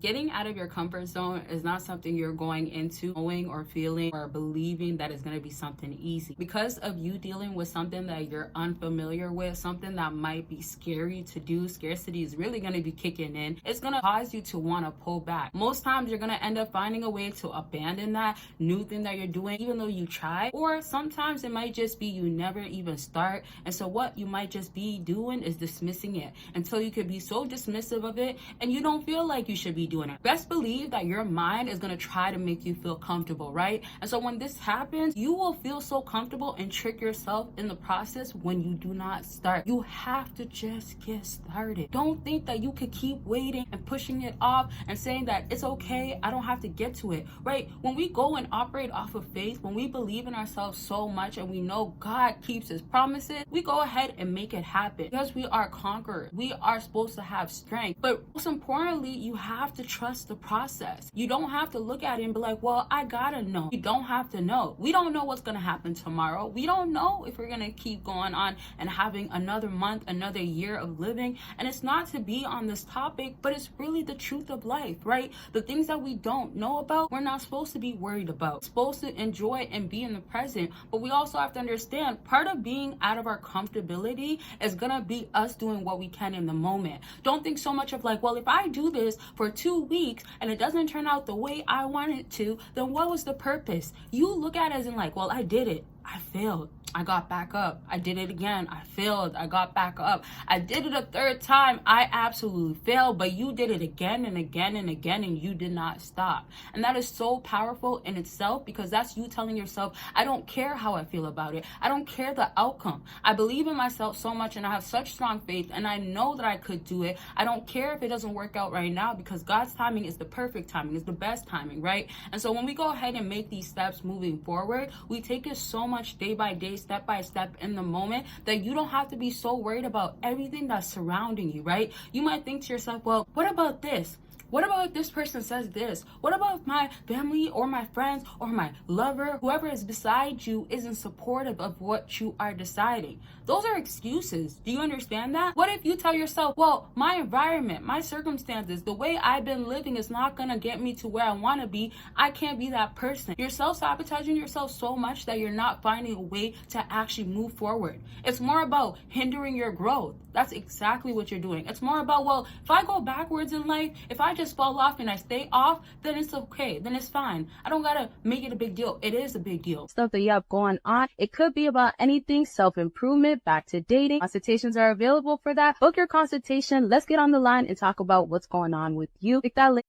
Getting out of your comfort zone is not something you're going into knowing or feeling or believing that is going to be something easy. Because of you dealing with something that you're unfamiliar with, something that might be scary to do, scarcity is really going to be kicking in. It's going to cause you to want to pull back. Most times you're going to end up finding a way to abandon that new thing that you're doing, even though you try. Or sometimes it might just be you never even start. And so what you might just be doing is dismissing it until you could be so dismissive of it and you don't feel like you should be doing it. Best believe that your mind is going to try to make you feel comfortable, right? And so when this happens, you will feel so comfortable and trick yourself in the process when you do not start. You have to just get started. Don't think that you could keep waiting and pushing it off and saying that it's okay, I don't have to get to it, right? When we go and operate off of faith, when we believe in ourselves so much and we know God keeps his promises, we go ahead and make it happen because we are conquerors. We are supposed to have strength. But most importantly, you have to trust the process. You don't have to look at it and be like, well, I gotta know. You don't have to know. We don't know what's gonna happen tomorrow. We don't know if we're gonna keep going on and having another month, another year of living. And it's not to be on this topic, but it's really the truth of life, right? The things that we don't know about, we're not supposed to be worried about. We're supposed to enjoy and be in the present. But we also have to understand part of being out of our comfortability is gonna be us doing what we can in the moment. Don't think so much of like, well, if I do this for 2 weeks and it doesn't turn out the way I want it to, then what was the purpose? You look at it as in like, well, I did it. I failed. I got back up. I did it again. I failed. I got back up. I did it a third time. I absolutely failed, but you did it again and again and again, and you did not stop. And that is so powerful in itself because that's you telling yourself, I don't care how I feel about it. I don't care the outcome. I believe in myself so much and I have such strong faith and I know that I could do it. I don't care if it doesn't work out right now because God's timing is the perfect timing, is the best timing, right? And so when we go ahead and make these steps moving forward, we take it so much day by day, step by step in the moment that you don't have to be so worried about everything that's surrounding you, right? You might think to yourself, well, what about this? What about if this person says this? What about if my family or my friends or my lover, whoever is beside you, isn't supportive of what you are deciding? Those are excuses. Do you understand that? What if you tell yourself, well, my environment, my circumstances, the way I've been living is not going to get me to where I want to be. I can't be that person. You're self-sabotaging yourself so much that you're not finding a way to actually move forward. It's more about hindering your growth. That's exactly what you're doing. It's more about, well, if I go backwards in life, if I just fall off and I stay off, then it's okay. Then it's fine. I don't gotta make it a big deal. It is a big deal. Stuff that you have going on. It could be about anything, self-improvement, back to dating. Consultations are available for that. Book your consultation. Let's get on the line and talk about what's going on with you. Click that link.